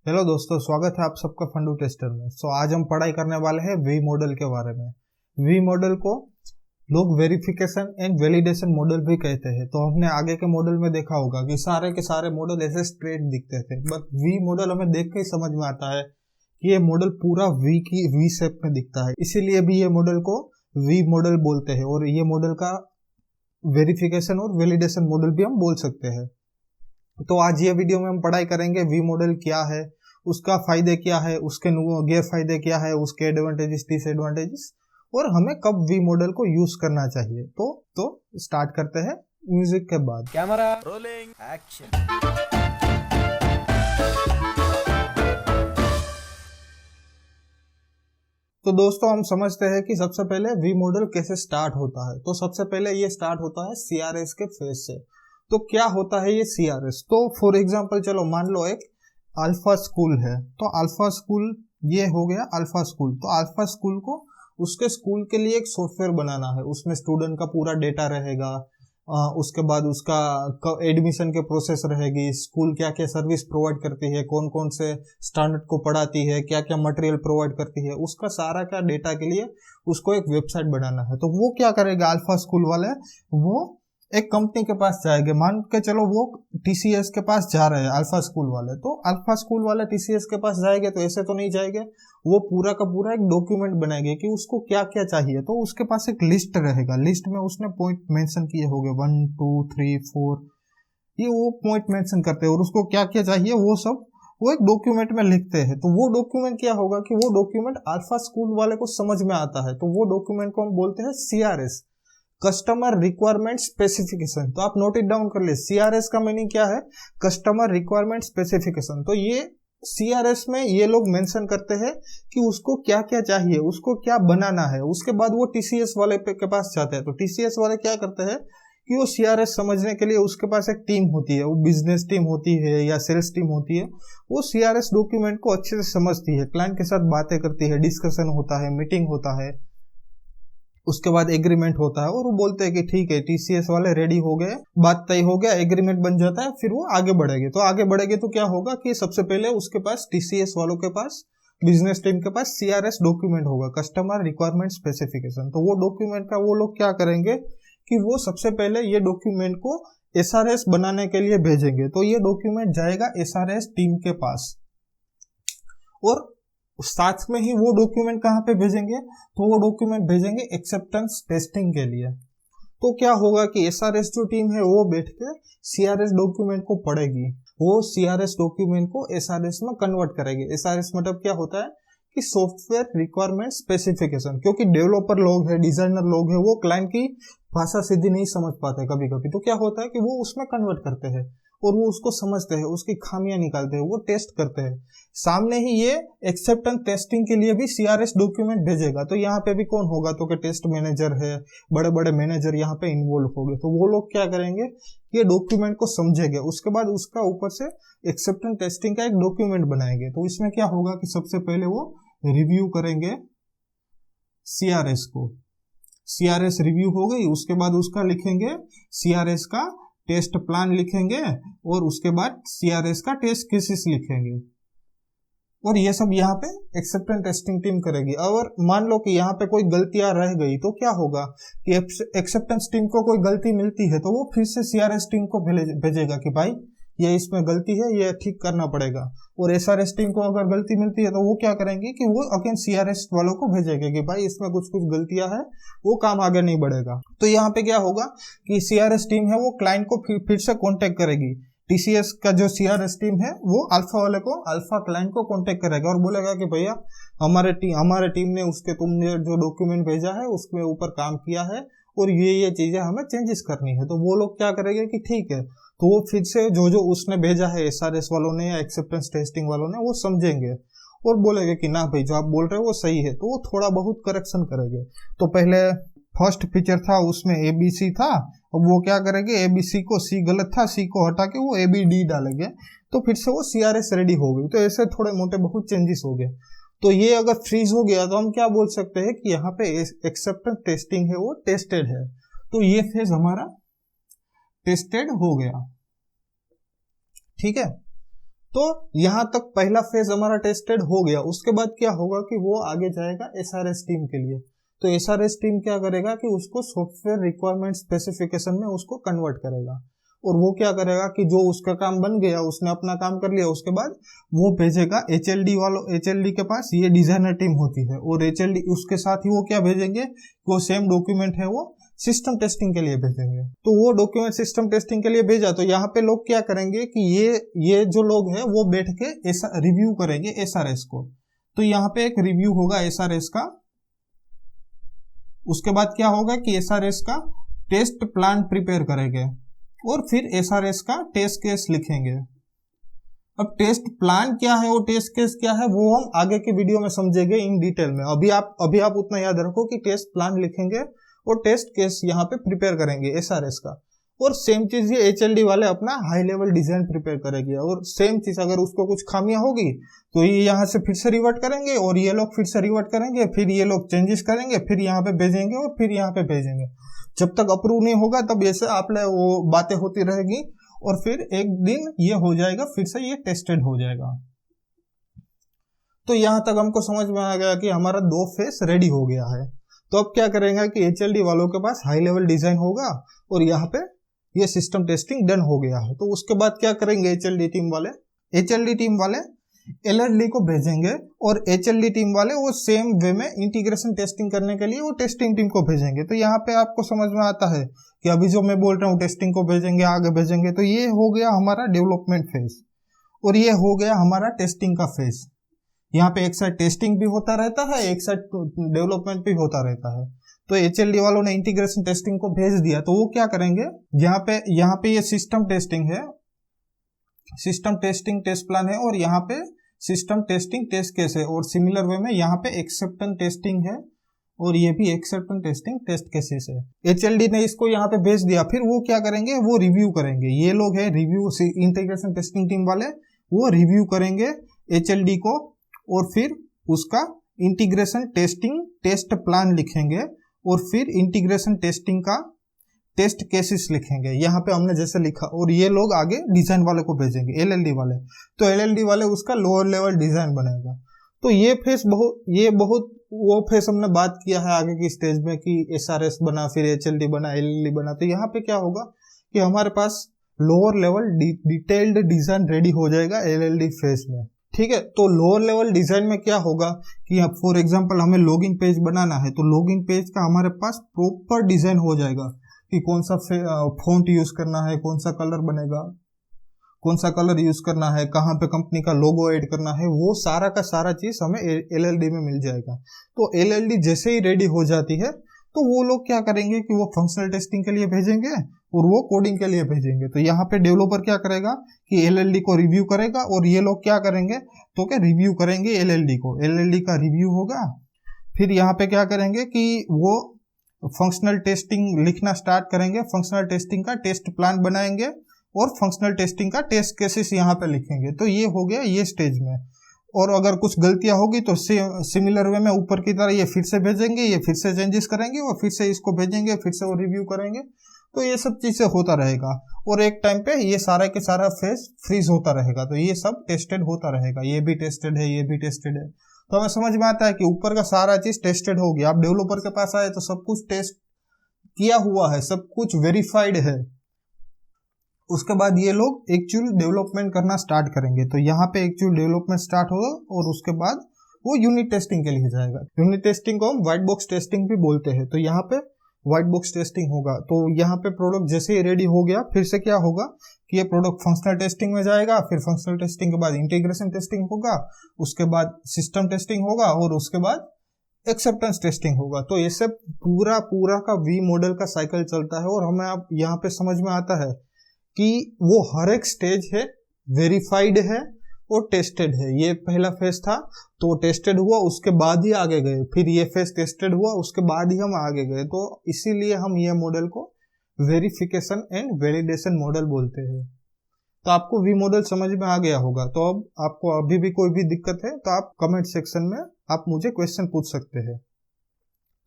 Hello दोस्तों, स्वागत है आप सबका फंडू टेस्टर में। आज हम पढ़ाई करने वाले हैं वी मॉडल के बारे में। वी मॉडल को लोग वेरिफिकेशन एंड वैलिडेशन मॉडल भी कहते हैं। तो हमने आगे के मॉडल में देखा होगा कि सारे के सारे मॉडल ऐसे स्ट्रेट दिखते थे, बट वी मॉडल हमें देख के ही समझ में आता है कि ये मॉडल पूरा वी की वी शेप में दिखता है, इसीलिए भी ये मॉडल को वी मॉडल बोलते हैं। और ये मॉडल का वेरिफिकेशन और वैलिडेशन मॉडल भी हम बोल सकते हैं। तो आज ये वीडियो में हम पढ़ाई करेंगे वी मॉडल क्या है, उसका फायदे क्या है, उसके गैर फायदे क्या है, उसके एडवांटेजेस डिसएडवांटेजेस, और हमें कब वी मॉडल को यूज करना चाहिए। तो स्टार्ट करते हैं म्यूजिक के बाद। Camera rolling action. तो दोस्तों, हम समझते हैं कि सबसे पहले वी मॉडल कैसे स्टार्ट होता है। तो सबसे पहले ये स्टार्ट होता है सीआरएस के फेज से। तो क्या होता है ये सीआरएस? तो फॉर एग्जांपल चलो मान लो एक अल्फा स्कूल है, तो अल्फा स्कूल ये हो गया अल्फा स्कूल। तो अल्फा स्कूल को उसके स्कूल के लिए एक सॉफ्टवेयर बनाना है, उसमें स्टूडेंट का पूरा डेटा रहेगा, उसके बाद उसका एडमिशन के प्रोसेस रहेगी, स्कूल क्या क्या सर्विस प्रोवाइड करती है, कौन कौन से स्टैंडर्ड को पढ़ाती है, क्या क्या मटेरियल प्रोवाइड करती है, उसका सारा का डेटा के लिए उसको एक वेबसाइट बनाना है। तो वो क्या करेगा अल्फा स्कूल वाले, वो एक कंपनी के पास जाएंगे। मान के चलो वो टीसीएस के पास जा रहे हैं अल्फा स्कूल वाले, तो अल्फा स्कूल वाले टीसीएस के पास जाएंगे तो ऐसे तो नहीं जाएंगे, वो पूरा का पूरा एक डॉक्यूमेंट बनाएंगे कि उसको क्या क्या चाहिए। तो उसके पास एक लिस्ट रहेगा, लिस्ट में उसने पॉइंट मेंशन किए होंगे 1 2 3 4, ये वो पॉइंट मेंशन करते हैं और उसको क्या क्या चाहिए वो सब वो एक डॉक्यूमेंट में लिखते हैं। तो वो डॉक्यूमेंट क्या होगा कि वो डॉक्यूमेंट अल्फा स्कूल वाले को समझ में आता है, तो वो डॉक्यूमेंट को हम बोलते हैं सीआरएस, कस्टमर रिक्वायरमेंट स्पेसिफिकेशन। तो आप नोट इट डाउन कर ले, सीआरएस का मीनिंग क्या है, कस्टमर रिक्वायरमेंट स्पेसिफिकेशन। तो ये सीआरएस में ये लोग मेंशन करते हैं कि उसको क्या क्या चाहिए, उसको क्या बनाना है। उसके बाद वो टीसीएस वाले के पास जाते हैं। तो टीसीएस वाले क्या करते हैं कि वो सीआरएस समझने के लिए उसके पास एक टीम होती है, वो बिजनेस टीम होती है या सेल्स टीम होती है, वो सीआरएस डॉक्यूमेंट को अच्छे से समझती है, क्लाइंट के साथ बातें करती है, डिस्कशन होता है, मीटिंग होता है, उसके बाद एग्रीमेंट होता है और वो बोलते हैं कि ठीक है टीसीएस वाले रेडी हो गए, बात तय हो गया, एग्रीमेंट बन जाता है, फिर वो आगे बढ़ेंगे। तो आगे बढ़ेंगे तो क्या होगा कि सबसे पहले उसके पास टीसीएस वालों के पास, बिजनेस टीम के पास सीआरएस डॉक्यूमेंट होगा, कस्टमर रिक्वायरमेंट स्पेसिफिकेशन। तो वो डॉक्यूमेंट का वो लोग क्या करेंगे कि वो सबसे पहले ये डॉक्यूमेंट को एसआरएस बनाने के लिए भेजेंगे। तो ये डॉक्यूमेंट जाएगा एसआरएस टीम के पास, और साथ में ही वो डॉक्यूमेंट कहाँ पे भेजेंगे, तो वो डॉक्यूमेंट भेजेंगे एक्सेप्टेंस टेस्टिंग के लिए। तो क्या होगा कि एसआरएस जो टीम है वो बैठ के सीआरएस डॉक्यूमेंट को पढ़ेगी, वो सीआरएस डॉक्यूमेंट को एसआरएस में कन्वर्ट करेगी। एसआरएस मतलब क्या होता है कि सॉफ्टवेयर रिक्वायरमेंट स्पेसिफिकेशन, क्योंकि डेवलपर लोग है, डिजाइनर लोग है, वो क्लाइंट की भाषा सीधी नहीं समझ पाते कभी कभी। तो क्या होता है कि वो उसमें कन्वर्ट करते हैं और वो उसको समझते हैं, उसकी खामियां निकालते हैं, वो टेस्ट करते हैं। सामने ही ये एक्सेप्टेंस टेस्टिंग के लिए भी सीआरएस डॉक्यूमेंट भेजेगा। तो यहाँ पे भी कौन होगा, तो कि टेस्ट मैनेजर है, बड़े बड़े मैनेजर यहाँ पे इन्वॉल्व होंगे। तो वो लोग क्या करेंगे, ये डॉक्यूमेंट को समझेंगे, उसके बाद उसका ऊपर से एक्सेप्टेंस टेस्टिंग का एक डॉक्यूमेंट बनाएंगे। तो इसमें क्या होगा कि सबसे पहले वो रिव्यू करेंगे सीआरएस को, सीआरएस रिव्यू हो गई, उसके बाद उसका लिखेंगे सीआरएस का टेस्ट प्लान लिखेंगे, और उसके बाद सीआरएस का टेस्ट केसेस लिखेंगे, और ये सब यहाँ पे एक्सेप्टेंस टेस्टिंग टीम करेगी। और मान लो कि यहाँ पे कोई गलतियां रह गई तो क्या होगा कि एक्सेप्टेंस टीम को कोई गलती मिलती है तो वो फिर से सीआरएस टीम को भेजेगा कि भाई ये इसमें गलती है, ये ठीक करना पड़ेगा। और एसआरएस टीम को अगर गलती मिलती है तो वो क्या करेंगे कि वो अगेन सीआरएस वालों को भेजेंगे कि भाई इसमें कुछ कुछ गलतियां है, वो काम आगे नहीं बढ़ेगा। तो यहाँ पे क्या होगा कि सीआरएस टीम है वो क्लाइंट को फिर से कॉन्टेक्ट करेगी। टीसीएस का जो सीआरएस टीम है वो अल्फा वाले को, अल्फा क्लाइंट को कांटेक्ट करेगा और बोलेगा कि भैया हमारे टीम ने उसके तुमने जो डॉक्यूमेंट भेजा है उसके ऊपर काम किया है और ये चीजें हमें चेंजेस करनी है। तो वो लोग क्या करेंगे कि ठीक है, तो वो फिर से जो उसने भेजा है एसआरएस वालों ने या एक्सेप्टेंस टेस्टिंग वालों ने, वो समझेंगे और बोलेंगे कि ना भाई जो आप बोल रहे हो वो सही है। तो वो थोड़ा बहुत करेक्शन करेंगे। तो पहले फर्स्ट फीचर था उसमें एबीसी था, अब वो क्या करेंगे एबीसी को, सी गलत था, सी को हटा के वो एबीडी डालेंगे, तो फिर से वो सीआरएस रेडी हो गई। तो ऐसे थोड़े मोटे बहुत चेंजेस हो गए। तो ये अगर फ्रीज हो गया तो हम क्या बोल सकते हैं कि यहाँ पे एक्सेप्टेंस टेस्टिंग है वो टेस्टेड है। तो ये फेज हमारा टेस्टेड हो गया, ठीक है। तो यहाँ तक पहला फेज हमारा टेस्टेड हो गया। उसके बाद क्या होगा कि वो आगे जाएगा एसआरएस टीम के लिए। तो एसआरएस टीम क्या करेगा कि उसको सॉफ्टवेयर रिक्वायरमेंट स्पेसिफिकेशन में उसको कन्वर्ट करेगा, और वो क्या करेगा कि जो उसका काम बन गया, उसने अपना काम कर लिया, उसके बाद वो भेजेगा एचएलडी वालों, एचएलडी के पास ये डिजाइनर टीम होती है, और एचएलडी उसके साथ ही वो क्या भेजेंगे, वो सेम डॉक्यूमेंट है वो सिस्टम टेस्टिंग के लिए भेजेंगे। तो वो डॉक्यूमेंट सिस्टम टेस्टिंग के लिए भेजा, तो यहाँ पे लोग क्या करेंगे कि ये जो लोग हैं वो बैठ के ऐसा रिव्यू करेंगे एसआरएस को। तो यहाँ पे एक रिव्यू होगा एसआरएस का। उसके बाद क्या होगा कि एसआरएस का टेस्ट प्लान प्रिपेयर करेंगे, और फिर एसआरएस का टेस्ट केस लिखेंगे। अब टेस्ट प्लान क्या है, वो टेस्ट केस क्या है, वो हम आगे के वीडियो में समझेंगे इन डिटेल में। अभी आप उतना याद रखो कि टेस्ट प्लान लिखेंगे और टेस्ट केस यहाँ पे प्रिपेयर करेंगे एसआरएस का। और सेम चीज ये एचएलडी वाले अपना हाई लेवल डिजाइन प्रिपेयर करेंगे, और सेम चीज अगर उसको कुछ खामियां होगी तो ये यहाँ से फिर से रिवर्ट करेंगे, और ये लोग फिर से रिवर्ट करेंगे, फिर ये लोग चेंजेस करेंगे, फिर यहाँ पे भेजेंगे, और फिर यहाँ पे भेजेंगे। जब तक अप्रूव नहीं होगा तब ऐसे आप वो बातें होती रहेगी, और फिर एक दिन ये हो जाएगा, फिर से ये टेस्टेड हो जाएगा। तो यहाँ तक हमको समझ में आ गया कि हमारा 2 फेस रेडी हो गया है। तो अब क्या करेंगे कि एचएलडी वालों के पास हाई लेवल डिजाइन होगा, और यहाँ पे ये सिस्टम टेस्टिंग डन हो गया है। तो उसके बाद क्या करेंगे एचएलडी टीम वाले एलएलडी को भेजेंगे, और एचएलडी टीम वाले वो सेम वे में इंटीग्रेशन टेस्टिंग करने के लिए वो टेस्टिंग टीम को भेजेंगे। तो यहाँ पे आपको समझ में आता है कि अभी जो मैं बोल रहा हूँ टेस्टिंग को भेजेंगे, आगे भेजेंगे, तो ये हो गया हमारा डेवलपमेंट फेज, और ये हो गया हमारा टेस्टिंग का फेज। यहाँ पे एक साइड टेस्टिंग भी होता रहता है, एक साइड डेवलपमेंट भी होता रहता है। तो एचएलडी वालों ने इंटीग्रेशन टेस्टिंग को भेज दिया, तो वो क्या करेंगे, यहाँ पे ये सिस्टम टेस्टिंग है, सिस्टम टेस्टिंग टेस्ट प्लान है, और यहाँ पे सिस्टम टेस्टिंग टेस्ट केस है, और सिमिलर वे में यहाँ पे एक्सेप्टेंस टेस्टिंग है, और ये भी एक्सेप्टेंस टेस्टिंग टेस्ट केसेस है। एचएलडी ने इसको यहाँ पे भेज दिया, फिर वो क्या करेंगे, वो रिव्यू करेंगे। ये लोग है रिव्यू इंटीग्रेशन टेस्टिंग टीम वाले, वो रिव्यू करेंगे एचएलडी को, और फिर उसका इंटीग्रेशन टेस्टिंग टेस्ट प्लान लिखेंगे, और फिर इंटीग्रेशन टेस्टिंग का टेस्ट केसेस लिखेंगे, यहाँ पे हमने जैसे लिखा, और ये लोग आगे डिजाइन वाले को भेजेंगे एलएलडी वाले। तो एलएलडी वाले उसका लोअर लेवल डिजाइन बनेगा। तो ये बहुत वो फेस हमने बात किया है आगे की स्टेज में कि एसआरएस बना, फिर एचएलडी बना, एलएलडी बना। तो यहाँ पे क्या होगा कि हमारे पास lower level detailed design ready हो जाएगा एलएलडी फेज में। ठीक है, तो लोअर लेवल डिजाइन में क्या होगा कि फॉर एग्जांपल हमें लॉगिन पेज बनाना है, तो लॉगिन पेज का हमारे पास प्रॉपर डिजाइन हो जाएगा कि कौन सा फॉन्ट यूज करना है, कौन सा कलर बनेगा, कौन सा कलर यूज करना है, कहाँ पे कंपनी का लोगो ऐड करना है, वो सारा का सारा चीज हमें एलएलडी में मिल जाएगा। तो एलएलडी जैसे ही रेडी हो जाती है, तो वो लोग क्या करेंगे कि वो फंक्शनल टेस्टिंग के लिए भेजेंगे, और वो कोडिंग के लिए भेजेंगे। तो यहाँ पे डेवलपर क्या करेगा कि एलएलडी को रिव्यू करेगा, और ये लोग क्या करेंगे तो क्या रिव्यू करेंगे एलएलडी को, एलएलडी का रिव्यू होगा। फिर यहाँ पे क्या करेंगे कि वो फंक्शनल टेस्टिंग लिखना स्टार्ट करेंगे, फंक्शनल टेस्टिंग का टेस्ट प्लान बनाएंगे, और फंक्शनल टेस्टिंग का टेस्ट केसेस यहाँ पे लिखेंगे। तो ये हो गया ये स्टेज में। और अगर कुछ गलतियां होगी तो सिमिलर वे में ऊपर की तरह ये फिर से भेजेंगे, ये फिर से चेंजेस करेंगे, और फिर से इसको भेजेंगे, फिर से वो रिव्यू करेंगे। तो ये सब चीजें होता रहेगा, और एक टाइम पे ये सारा के सारा फेज फ्रीज होता रहेगा। तो ये सब टेस्टेड होता रहेगा, ये भी टेस्टेड है, ये भी टेस्टेड है। तो हमें समझ में आता है कि ऊपर का सारा चीज टेस्टेड हो गया। आप डेवलपर के पास आए तो सब कुछ टेस्ट किया हुआ है, सब कुछ वेरीफाइड है। उसके बाद ये लोग एक्चुअल डेवलपमेंट करना स्टार्ट करेंगे। तो यहाँ पे एक्चुअल डेवलपमेंट स्टार्ट होगा, और उसके बाद वो यूनिट टेस्टिंग के लिए जाएगा। यूनिट टेस्टिंग को हम व्हाइट बॉक्स टेस्टिंग भी बोलते हैं। तो यहाँ पे व्हाइट बॉक्स टेस्टिंग होगा। तो यहाँ पे प्रोडक्ट जैसे ही रेडी हो गया, फिर से क्या होगा कि ये प्रोडक्ट फंक्शनल टेस्टिंग में जाएगा, फिर फंक्शनल टेस्टिंग के बाद इंटीग्रेशन टेस्टिंग होगा, उसके बाद सिस्टम टेस्टिंग होगा, और उसके बाद एक्सेप्टेंस टेस्टिंग होगा। तो ये सब पूरा का वी मॉडल का साइकिल चलता है, और हमें अब यहाँ पे समझ में आता है कि वो हर एक स्टेज है, वेरीफाइड है और टेस्टेड है। ये पहला फेज था, तो टेस्टेड हुआ, उसके बाद ही आगे गए। फिर ये फेज टेस्टेड हुआ, उसके बाद ही हम आगे गए। तो इसीलिए हम ये मॉडल को वेरिफिकेशन एंड वैलिडेशन मॉडल बोलते हैं। तो आपको वी मॉडल समझ में आ गया होगा। तो अब आपको अभी भी कोई भी दिक्कत है तो आप कमेंट सेक्शन में आप मुझे क्वेश्चन पूछ सकते हैं।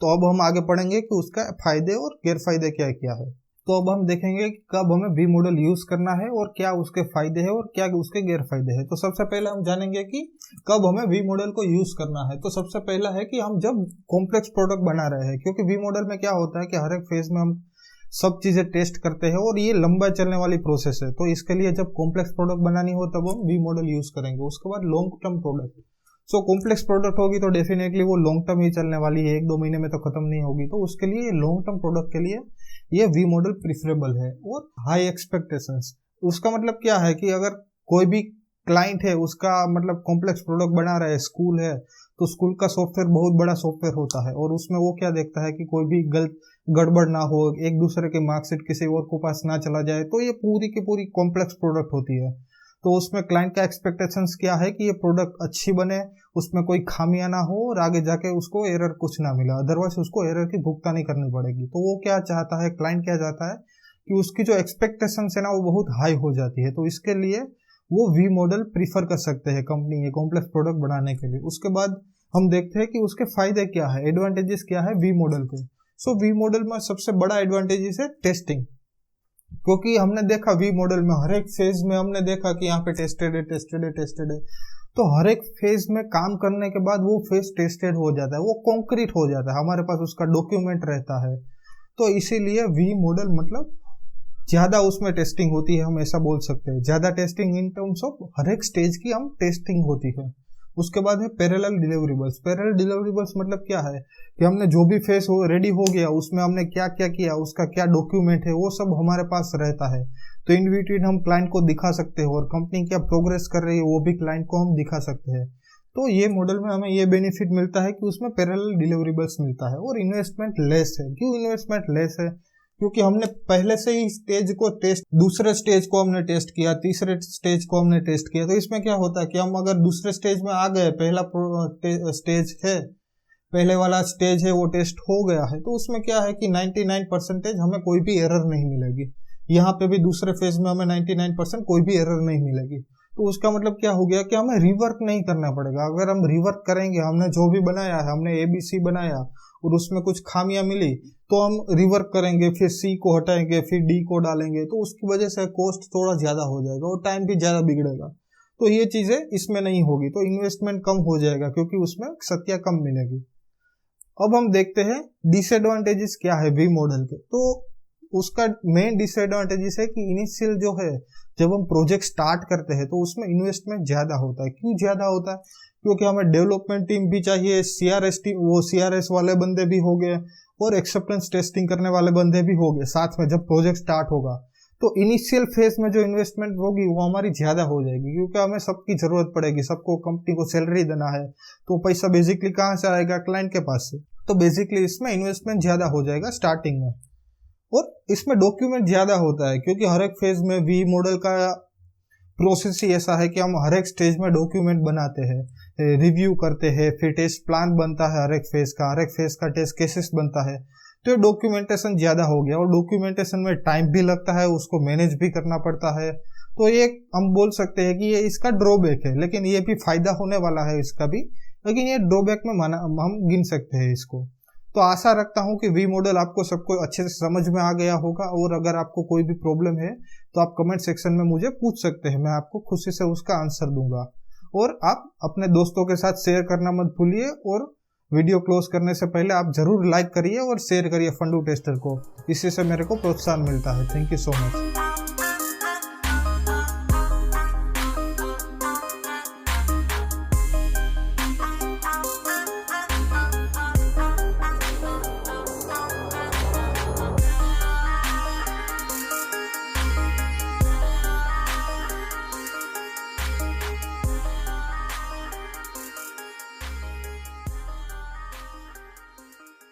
तो अब हम आगे पढ़ेंगे कि उसका फायदे और गैर फायदे क्या क्या है। तो अब हम देखेंगे कि कब हमें वी मॉडल यूज करना है और क्या उसके फायदे हैं और क्या उसके गैर फायदे हैं। तो सबसे पहले हम जानेंगे कि कब हमें वी मॉडल को यूज करना है। तो सबसे पहला है कि हम जब कॉम्प्लेक्स प्रोडक्ट बना रहे हैं, क्योंकि वी मॉडल में क्या होता है कि हर एक फेज में हम सब चीजें टेस्ट करते हैं और ये लंबा चलने वाली प्रोसेस है। तो इसके लिए जब कॉम्प्लेक्स प्रोडक्ट बनानी हो तब हम वी मॉडल यूज करेंगे। उसके बाद long term product, so complex product होगी तो डेफिनेटली वो लॉन्ग टर्म ही चलने वाली है, 1-2 महीने में तो खत्म नहीं होगी। तो उसके लिए लॉन्ग टर्म प्रोडक्ट के लिए ये वी मॉडल प्रिफरेबल है। और हाई एक्सपेक्टेशंस, उसका मतलब क्या है कि अगर कोई भी क्लाइंट है उसका मतलब कॉम्प्लेक्स प्रोडक्ट बना रहा है, स्कूल है तो स्कूल का सॉफ्टवेयर बहुत बड़ा सॉफ्टवेयर होता है और उसमें वो क्या देखता है कि कोई भी गड़बड़ ना हो, एक दूसरे के मार्कशीट किसी और को पास ना चला जाए। तो ये पूरी की पूरी कॉम्प्लेक्स प्रोडक्ट होती है। तो उसमें क्लाइंट का एक्सपेक्टेशंस क्या है कि ये प्रोडक्ट अच्छी बने, उसमें कोई खामियां ना हो और आगे जाके उसको एरर कुछ ना मिला, अदरवाइज उसको एरर की भुगतानी करनी पड़ेगी। तो वो क्या चाहता है, क्लाइंट क्या चाहता है कि उसकी जो एक्सपेक्टेशंस है ना वो बहुत हाई हो जाती है। तो इसके लिए वो वी मॉडल प्रीफर कर सकते हैं कंपनी ये कॉम्प्लेक्स प्रोडक्ट बनाने के लिए। उसके बाद हम देखते हैं कि उसके फायदे क्या है, एडवांटेजेस क्या है वी मॉडल के। सो वी मॉडल में सबसे बड़ा एडवांटेजेस है टेस्टिंग, क्योंकि हमने देखा वी मॉडल में हर एक फेज में हमने देखा कि यहाँ पे टेस्टेड है। तो हर एक फेज में काम करने के बाद वो फेज टेस्टेड हो जाता है, वो कॉन्क्रीट हो जाता है, हमारे पास उसका डॉक्यूमेंट रहता है। तो इसीलिए वी मॉडल मतलब ज्यादा उसमें टेस्टिंग होती है, हम ऐसा बोल सकते हैं। ज्यादा testing in terms of her एक स्टेज की हम टेस्टिंग होती है। उसके बाद है पैरेलल डिलीवरेबल्स। पैरेलल डिलीवरेबल्स मतलब क्या है कि हमने जो भी फेस हो रेडी हो गया, उसमें हमने क्या क्या किया, उसका क्या डॉक्यूमेंट है, वो सब हमारे पास रहता है। तो इन बिटवीन हम क्लाइंट को दिखा सकते हैं और कंपनी क्या प्रोग्रेस कर रही है वो भी क्लाइंट को हम दिखा सकते हैं। तो ये मॉडल में हमें ये बेनिफिट मिलता है कि उसमें पैरेलल डिलीवरेबल्स मिलता है। और इन्वेस्टमेंट लेस है। क्यों इन्वेस्टमेंट लेस है? क्योंकि हमने पहले से ही स्टेज को टेस्ट, दूसरे स्टेज को हमने टेस्ट किया, तीसरे स्टेज को हमने टेस्ट किया। तो इसमें क्या होता है कि हम अगर दूसरे स्टेज में आ गए, पहला स्टेज है, पहले वाला स्टेज है वो टेस्ट हो गया है, तो उसमें क्या है कि 99% हमें कोई भी एरर नहीं मिलेगी। यहाँ पे भी दूसरे फेज में हमें 99% कोई भी एरर नहीं मिलेगी। तो उसका मतलब क्या हो गया कि हमें रिवर्क नहीं करना पड़ेगा। अगर हम रिवर्क करेंगे, हमने जो भी बनाया है, हमने ABC बनाया और उसमें कुछ खामियां मिली तो हम रिवर्क करेंगे, फिर C को हटाएंगे, फिर D को डालेंगे, तो उसकी वजह से कॉस्ट थोड़ा ज्यादा हो जाएगा और टाइम भी ज्यादा बिगड़ेगा। तो ये चीजें इसमें नहीं होगी, तो इन्वेस्टमेंट कम हो जाएगा क्योंकि उसमें सत्या कम मिलेगी। अब हम देखते हैं डिसएडवांटेजेस क्या है वी मॉडल के। तो उसका मेन डिसएडवांटेजेस है कि इनिशियल जो है, जब हम प्रोजेक्ट स्टार्ट करते हैं तो उसमें इन्वेस्टमेंट ज्यादा होता है। क्यों ज्यादा होता है? क्योंकि हमें डेवलपमेंट टीम भी चाहिए, CRS टीम, वो CRS वाले बंदे भी हो गए और एक्सेप्टेंस टेस्टिंग करने वाले बंदे भी हो गए साथ में जब प्रोजेक्ट स्टार्ट होगा। तो इनिशियल फेज में जो इन्वेस्टमेंट होगी वो हमारी ज्यादा हो जाएगी, क्योंकि हमें सबकी जरूरत पड़ेगी, सबको कंपनी को सैलरी देना है। तो पैसा बेसिकली कहाँ से आएगा? क्लाइंट के पास से। तो बेसिकली इसमें इन्वेस्टमेंट ज्यादा हो जाएगा स्टार्टिंग में। और इसमें डॉक्यूमेंट ज्यादा होता है क्योंकि हर एक फेज में वी मॉडल का प्रोसेस ही ऐसा है कि हम हर एक स्टेज में डॉक्यूमेंट बनाते हैं, रिव्यू करते हैं, फिर टेस्ट प्लान बनता है, हर एक फेज का टेस्ट केसेस बनता है। तो डॉक्यूमेंटेशन ज्यादा हो गया और डॉक्यूमेंटेशन में टाइम भी लगता है, उसको मैनेज भी करना पड़ता है। तो ये हम बोल सकते हैं कि ये इसका ड्रॉबैक है, लेकिन ये भी फायदा होने वाला है इसका भी, लेकिन ये ड्रॉबैक में हम गिन सकते हैं इसको। तो आशा रखता हूं कि वी मॉडल आपको सबको अच्छे से समझ में आ गया होगा। और अगर आपको कोई भी प्रॉब्लम है तो आप कमेंट सेक्शन में मुझे पूछ सकते हैं, मैं आपको खुशी से उसका आंसर दूंगा। और आप अपने दोस्तों के साथ शेयर करना मत भूलिए। और वीडियो क्लोज करने से पहले आप जरूर लाइक करिए और शेयर करिए फंडू टेस्टर को, इससे से मेरे को प्रोत्साहन मिलता है। Thank you so much.